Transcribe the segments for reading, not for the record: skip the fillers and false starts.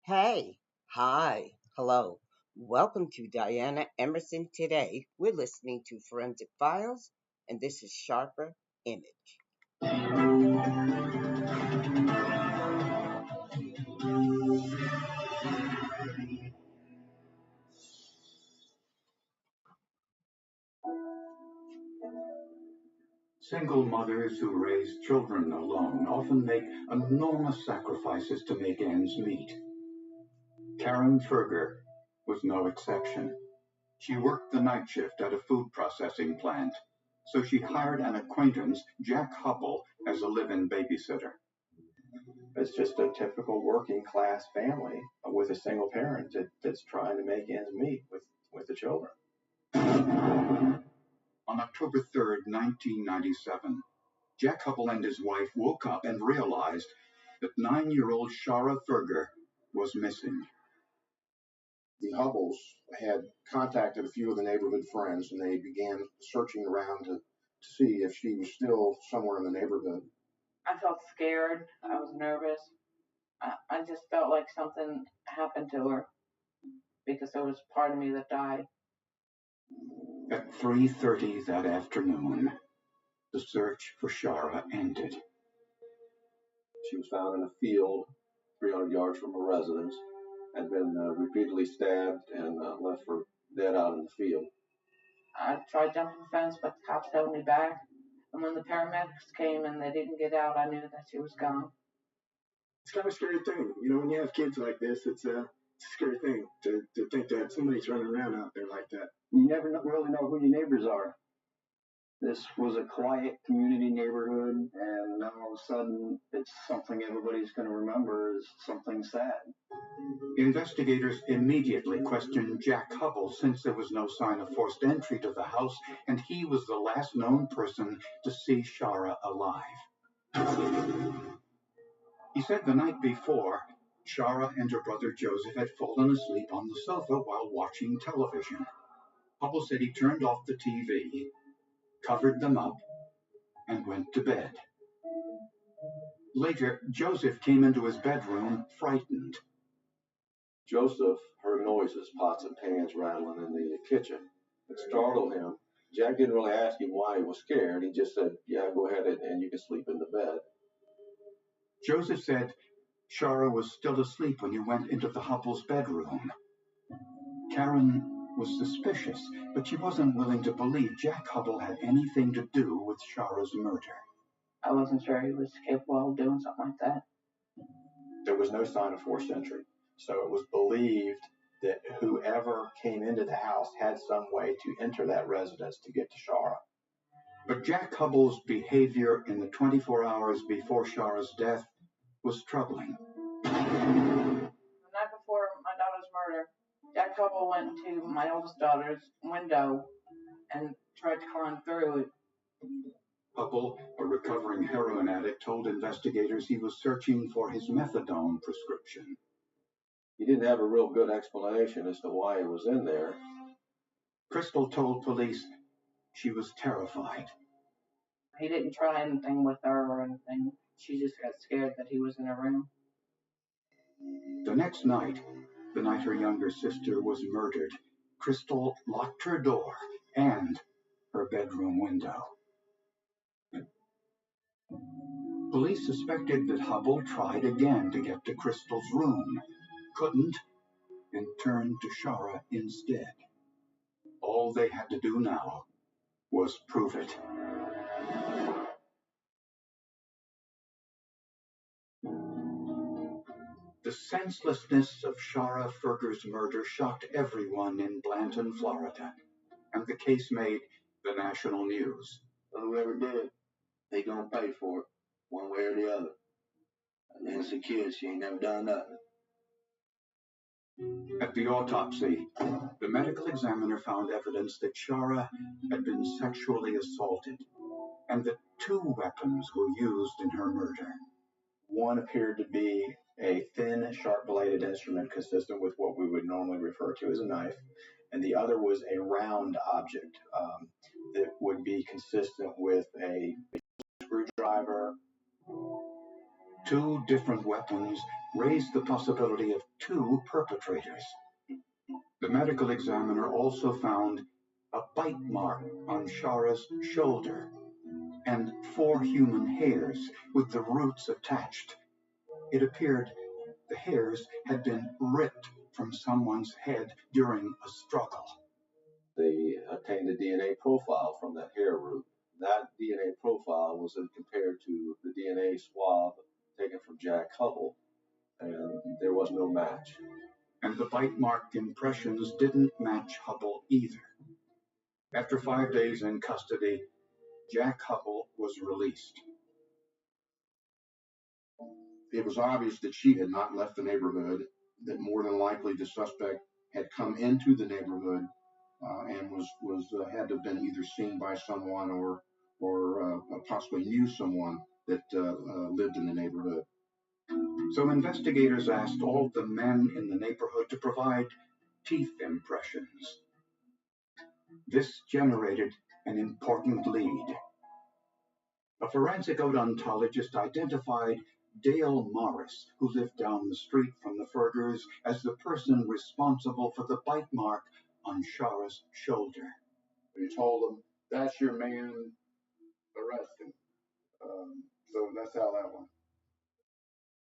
Hey, hi, hello. Welcome to Diana Emerson today. We're listening to Forensic Files, and this is Sharper Image. Single mothers who raise children alone often make enormous sacrifices to make ends meet. Karen Ferger was no exception. She worked the night shift at a food processing plant, so she hired an acquaintance, Jack Hubble, as a live-in babysitter. It's just a typical working class family with a single parent that's trying to make ends meet with the children. On October 3rd, 1997, Jack Hubble and his wife woke up and realized that 9-year-old Shara Ferger was missing. The Hubbles had contacted a few of the neighborhood friends, and they began searching around to see if she was still somewhere in the neighborhood. I felt scared. I was nervous. I just felt like something happened to her because there was part of me that died. At 3:30 that afternoon, the search for Shara ended. She was found in a field 300 yards from her residence, had been repeatedly stabbed and left for dead out in the field. I tried jumping the fence, but the cops held me back. And when the paramedics came and they didn't get out, I knew that she was gone. It's kind of a scary thing. When you have kids like this, it's a scary thing to think that somebody's running around out there like that. You never really know who your neighbors are. This was a quiet community neighborhood, and now all of a sudden it's something everybody's going to remember as something sad. Investigators immediately questioned Jack Hubble since there was no sign of forced entry to the house, and he was the last known person to see Shara alive. He said the night before, Shara and her brother Joseph had fallen asleep on the sofa while watching television. Hubble said he turned off the TV, covered them up, and went to bed. Later, Joseph came into his bedroom frightened. Joseph heard noises, pots and pans rattling in the kitchen. It startled him. Jack didn't really ask him why he was scared. He just said, yeah, go ahead and you can sleep in the bed. Joseph said Shara was still asleep when he went into the Hubble's bedroom. Karen was suspicious, but she wasn't willing to believe Jack Hubble had anything to do with Shara's murder. I wasn't sure he was capable of doing something like that. There was no sign of forced entry, so it was believed that whoever came into the house had some way to enter that residence to get to Shara. But Jack Hubble's behavior in the 24 hours before Shara's death was troubling. The night before my daughter's murder, Jack Hubble went to my oldest daughter's window and tried to climb through it. Hubble, a recovering heroin addict, told investigators he was searching for his methadone prescription. He didn't have a real good explanation as to why he was in there. Crystal told police she was terrified. He didn't try anything with her or anything. She just got scared that he was in her room. The next night, the night her younger sister was murdered, Crystal locked her door and her bedroom window. Police suspected that Hubble tried again to get to Crystal's room, couldn't, and turned to Shara instead. All they had to do now was prove it. The senselessness of Shara Ferger's murder shocked everyone in Blanton, Florida, and the case made the national news. Well, whoever did it, they gonna pay for it, one way or the other. An innocent kid, she ain't never done nothing. At the autopsy, the medical examiner found evidence that Shara had been sexually assaulted, and that 2 weapons were used in her murder. One appeared to be a thin, sharp-bladed instrument consistent with what we would normally refer to as a knife, and the other was a round object that would be consistent with a screwdriver. Two different weapons raised the possibility of two perpetrators. The medical examiner also found a bite mark on Shara's shoulder and 4 human hairs with the roots attached. It appeared the hairs had been ripped from someone's head during a struggle. They obtained a DNA profile from that hair root. That DNA profile was then compared to the DNA swab taken from Jack Hubble, and there was no match. And the bite mark impressions didn't match Hubble either. After 5 days in custody, Jack Hubble was released. It was obvious that she had not left the neighborhood, that more than likely the suspect had come into the neighborhood and was had to have been either seen by someone or possibly knew someone that lived in the neighborhood. So investigators asked all the men in the neighborhood to provide teeth impressions. This generated an important lead. A forensic odontologist identified Dale Morris, who lived down the street from the Fergers, as the person responsible for the bite mark on Shara's shoulder. He told them, "That's your man, arrest him." So that's how that went.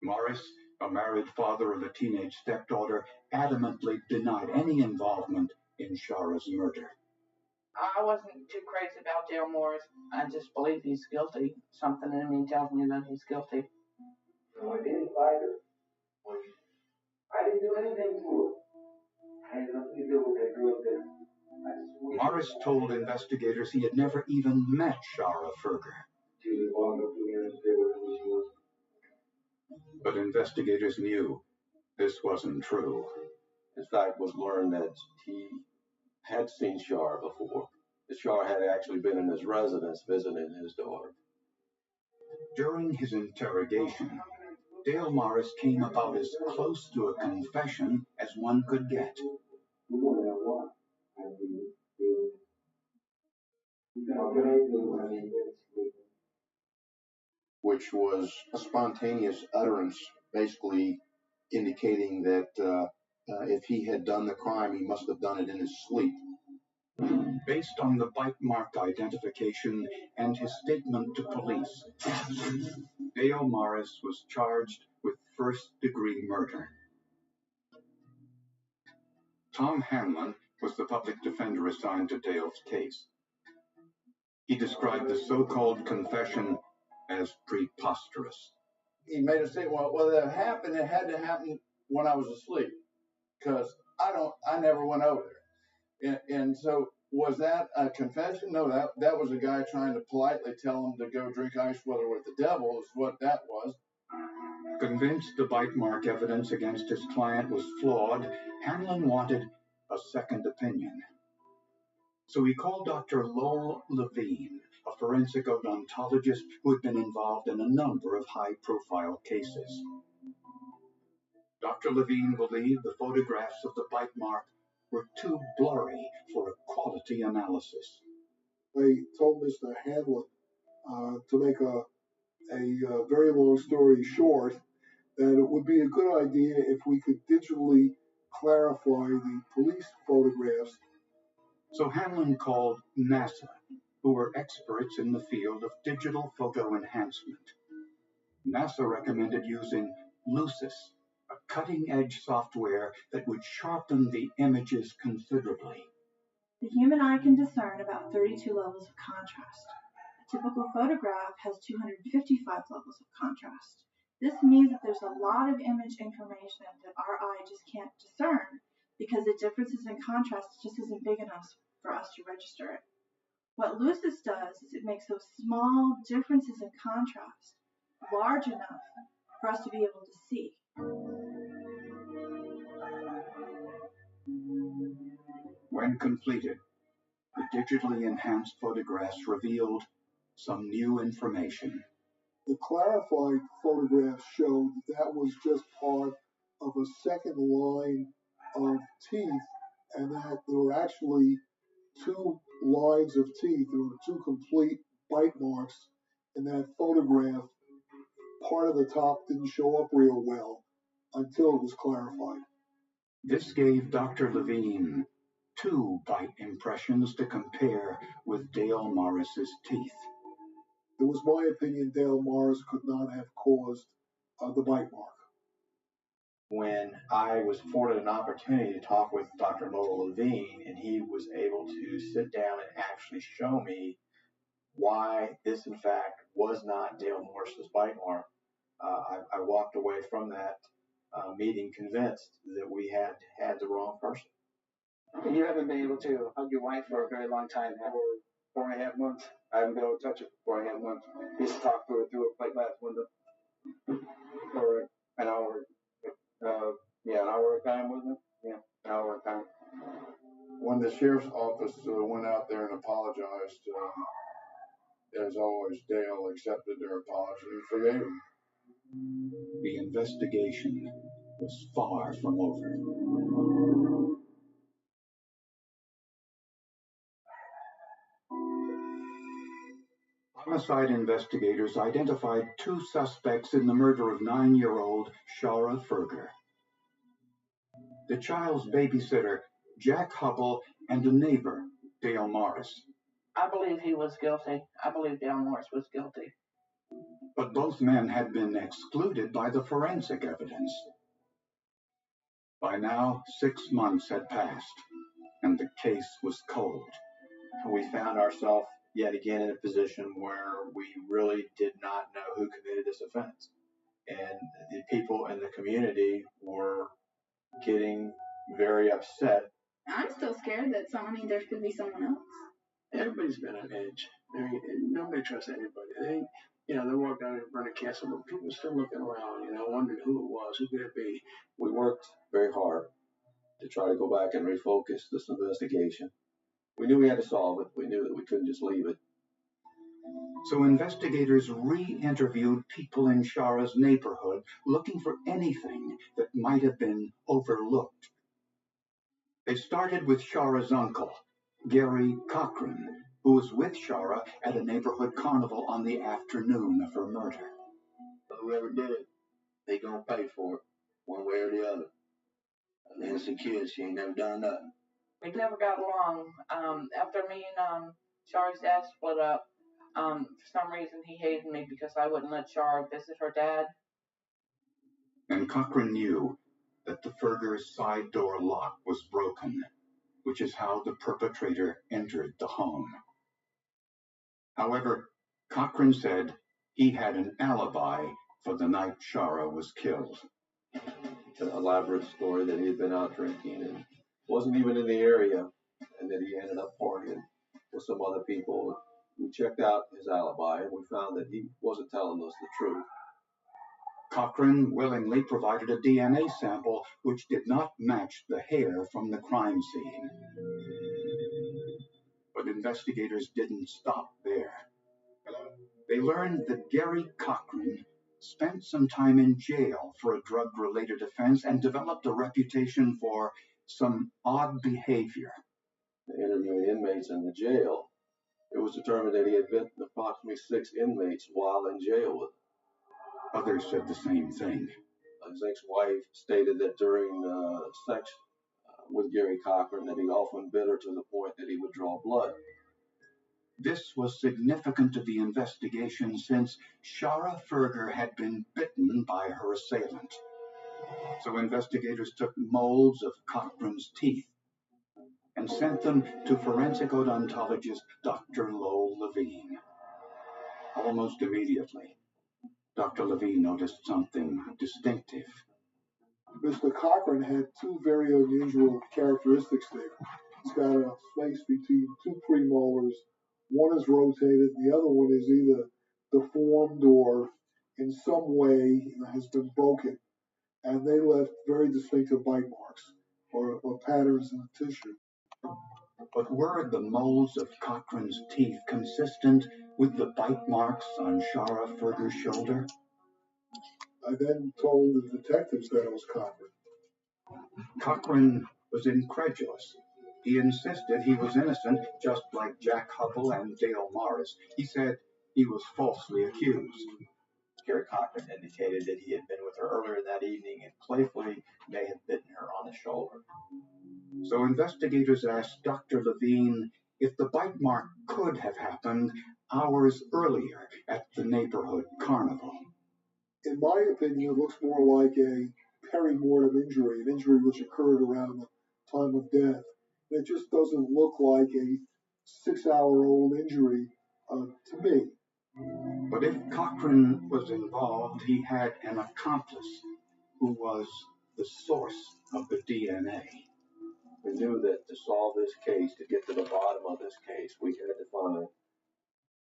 Morris, a married father of a teenage stepdaughter, adamantly denied any involvement in Shara's murder. I wasn't too crazy about Dale Morris. I just believe he's guilty. Something in me tells me that he's guilty. No, I didn't fight her. I didn't do anything to her. I had nothing to do with that girl there. Morris told investigators he had never even met Shara Ferger. She was walking up to me and said what she was. But investigators knew this wasn't true. In fact, it was learned that he had seen Shara before. That Shara had actually been in his residence visiting his daughter. During his interrogation, Dale Morris came about as close to a confession as one could get. Which was a spontaneous utterance, basically indicating that if he had done the crime, he must have done it in his sleep. Based on the bite mark identification and his statement to police, Dale Morris was charged with first-degree murder. Tom Hanlon was the public defender assigned to Dale's case. He described the so-called confession as preposterous. He made us say, well, that happened. It had to happen when I was asleep, because I never went over there. And so, was that a confession? No, that was a guy trying to politely tell him to go drink ice water with the devil, is what that was. Convinced the bite mark evidence against his client was flawed, Hanlon wanted a second opinion. So he called Dr. Lowell Levine, a forensic odontologist who had been involved in a number of high-profile cases. Dr. Levine believed the photographs of the bite mark were too blurry for a quality analysis. They told Mr. Hanlon to make a very long story short, that it would be a good idea if we could digitally clarify the police photographs. So Hanlon called NASA, who were experts in the field of digital photo enhancement. NASA recommended using Lucis, a cutting-edge software that would sharpen the images considerably. The human eye can discern about 32 levels of contrast. A typical photograph has 255 levels of contrast. This means that there's a lot of image information that our eye just can't discern because the differences in contrast just isn't big enough for us to register it. What Lucis does is it makes those small differences in contrast large enough for us to be able to see. When completed, the digitally enhanced photographs revealed some new information. The clarified photographs showed that was just part of a second line of teeth, and that there were actually 2 lines of teeth. There were 2 complete bite marks in that photograph. part of the top didn't show up real well until it was clarified. This gave Dr. Levine 2 bite impressions to compare with Dale Morris's teeth. It was my opinion Dale Morris could not have caused the bite mark. When I was afforded an opportunity to talk with Dr. Lowell Levine, and he was able to sit down and actually show me why this, in fact, was not Dale Morris's bite mark, I walked away from that meeting convinced that we had the wrong person. You haven't been able to hug your wife for a very long time, for 4.5 months. I haven't been able to touch her for 4.5 months. I used to talk to her through a plate glass window for an hour. An hour at a time, wasn't it? Yeah, an hour at a time. When the sheriff's office went out there and apologized, as always, Dale accepted their apology and forgave him. The investigation was far from over. Homicide investigators identified 2 suspects in the murder of 9-year-old Shara Ferger. The child's babysitter, Jack Hubble, and a neighbor, Dale Morris. I believe he was guilty. I believe Dale Morris was guilty. But both men had been excluded by the forensic evidence. By now, 6 months had passed, and the case was cold. We found ourselves yet again in a position where we really did not know who committed this offense. And the people in the community were getting very upset. I'm still scared that there could be someone else. Everybody's been on edge. Nobody trusts anybody. They walk down and burn a castle, but people are still looking around, wondering who it was, who could it be. We worked very hard to try to go back and refocus this investigation. We knew we had to solve it. We knew that we couldn't just leave it. So investigators re-interviewed people in Shara's neighborhood looking for anything that might have been overlooked. They started with Shara's uncle, Gary Cochran, who was with Shara at a neighborhood carnival on the afternoon of her murder. Whoever did it, they gonna pay for it, one way or the other. An innocent kid, she ain't never done nothing. We never got along. After me and Shara's dad split up, for some reason he hated me because I wouldn't let Shara visit her dad. And Cochran knew that the Ferger's side door lock was broken, which is how the perpetrator entered the home. However, Cochran said he had an alibi for the night Shara was killed. An elaborate story that he had been out drinking and wasn't even in the area, and that he ended up partying with some other people. We checked out his alibi, and we found that he wasn't telling us the truth. Cochran willingly provided a DNA sample which did not match the hair from the crime scene. But investigators didn't stop there. They learned that Gary Cochran spent some time in jail for a drug-related offense and developed a reputation for some odd behavior. Interviewing inmates in the jail, it was determined that he had bitten approximately 6 inmates while in jail with them. Others said the same thing. His ex-wife stated that during sex with Gary Cochran that he often bit her to the point that he would draw blood. This was significant to the investigation since Shara Ferger had been bitten by her assailant. So investigators took molds of Cochran's teeth and sent them to forensic odontologist Dr. Lowell Levine. Almost immediately, Dr. Levine noticed something distinctive. Mr. Cochran had 2 very unusual characteristics there. He's got a space between 2 premolars. One is rotated, the other one is either deformed or in some way has been broken. And they left very distinctive bite marks or patterns in the tissue. But were the molds of Cochran's teeth consistent with the bite marks on Shara Ferger's shoulder? I then told the detectives that it was Cochran. Cochran was incredulous. He insisted he was innocent, just like Jack Hubble and Dale Morris. He said he was falsely accused. Gary Cochran indicated that he had been with her earlier that evening and playfully may have bitten her on the shoulder. So investigators asked Dr. Levine if the bite mark could have happened hours earlier at the neighborhood carnival. In my opinion, it looks more like a perimortem injury, an injury which occurred around the time of death. It just doesn't look like a 6-hour-old injury to me. But if Cochran was involved, he had an accomplice who was the source of the DNA. We knew that to solve this case, to get to the bottom of this case, we had to find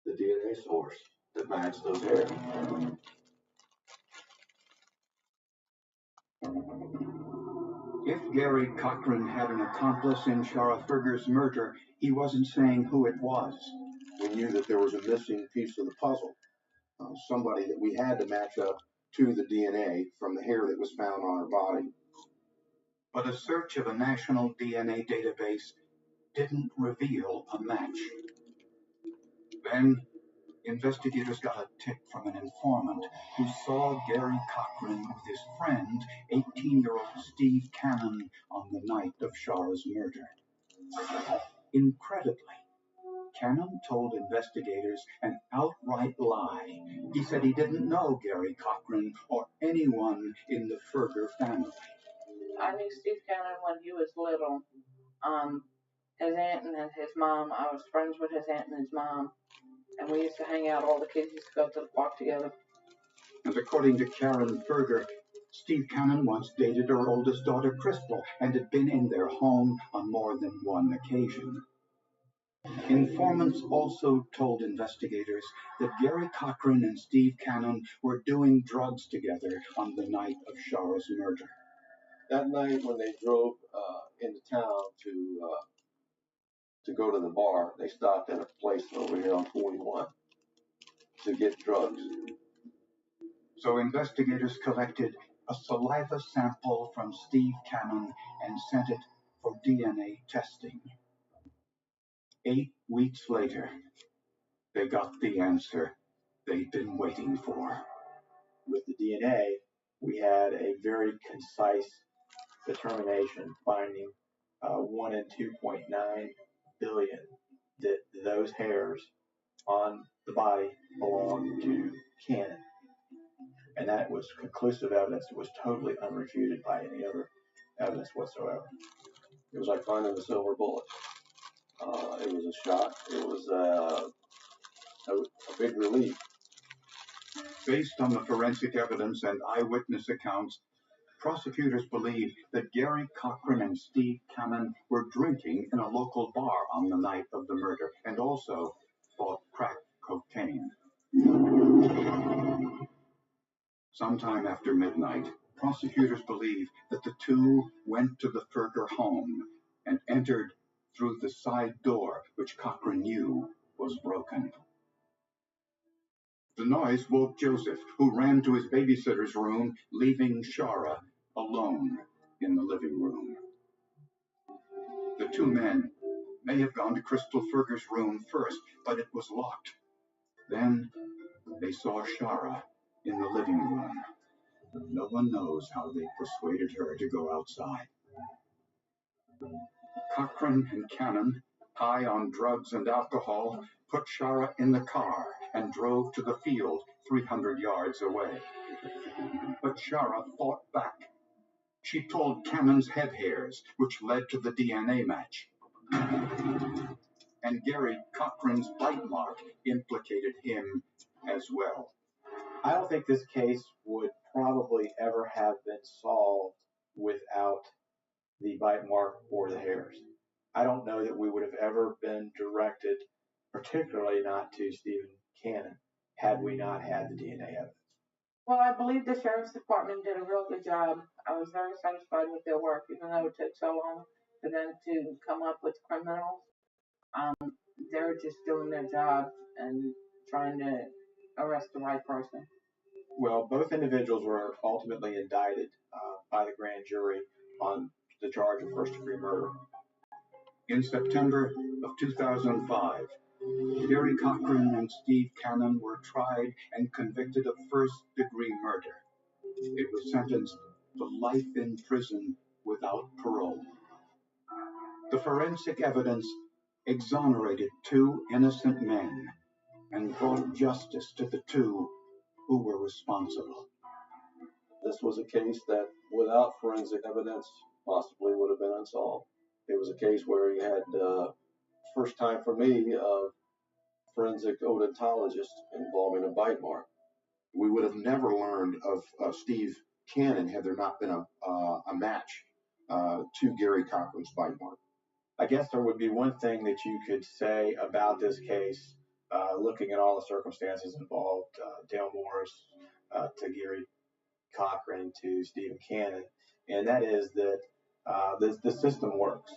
the DNA source that matched those hairs. If Gary Cochran had an accomplice in Shara Ferger's murder, he wasn't saying who it was. We knew that there was a missing piece of the puzzle, somebody that we had to match up to the DNA from the hair that was found on her body. But a search of a national DNA database didn't reveal a match. Then, investigators got a tip from an informant who saw Gary Cochran with his friend, 18-year-old Steve Cannon, on the night of Shara's murder. Incredibly, Cannon told investigators an outright lie. He said he didn't know Gary Cochran or anyone in the Ferger family. I knew Steve Cannon when he was little. His aunt and his mom, I was friends with his aunt and his mom. And we used to hang out, all the kids used to go to the park together. And according to Karen Ferger, Steve Cannon once dated her oldest daughter, Crystal, and had been in their home on more than one occasion. Informants also told investigators that Gary Cochran and Steve Cannon were doing drugs together on the night of Shara's murder. That night when they drove into town to go to the bar, they stopped at a place over here on 41 to get drugs. So investigators collected a saliva sample from Steve Cannon and sent it for DNA testing. 8 weeks later, they got the answer they'd been waiting for. With the DNA, we had a very concise determination finding 1 in 2.9 billion that those hairs on the body belonged to Cannon. And that was conclusive evidence. It was totally unrefuted by any other evidence whatsoever. It was like finding the silver bullet. It was a shock. It was a big relief. Based on the forensic evidence and eyewitness accounts, prosecutors believe that Gary Cochran and Steve Cannon were drinking in a local bar on the night of the murder and also bought crack cocaine. Sometime after midnight, prosecutors believe that the two went to the Ferger home and entered through the side door, which Cochran knew was broken. The noise woke Joseph, who ran to his babysitter's room, leaving Shara alone in the living room. The two men may have gone to Crystal Ferger's room first, but it was locked. Then they saw Shara in the living room. No one knows how they persuaded her to go outside. Cochran and Cannon, high on drugs and alcohol, put Shara in the car and drove to the field 300 yards away. But Shara fought back. She told Cannon's head hairs, which led to the DNA match. And Gary Cochran's bite mark implicated him as well. I don't think this case would probably ever have been solved without the bite mark or the hairs. I don't know that we would have ever been directed, particularly not to Stephen Cannon, had we not had the DNA evidence. Well, I believe the Sheriff's Department did a real good job. I was very satisfied with their work, even though it took so long for them to come up with criminals. They're just doing their job and trying to arrest the right person. Well, both individuals were ultimately indicted by the grand jury on the charge of first-degree murder. In September of 2005, Gary Cochran and Steve Cannon were tried and convicted of first-degree murder. It was sentenced to life in prison without parole. The forensic evidence exonerated two innocent men and brought justice to the two who were responsible. This was a case that, without forensic evidence, possibly would have been unsolved. It was a case where you had, first time for me, of forensic odontologist involving a bite mark. We would have never learned of Steve Cannon had there not been a match to Gary Cochran's bite mark. I guess there would be one thing that you could say about this case, looking at all the circumstances involved, Dale Morris to Gary Cochran to Stephen Cannon, and that is that the system works.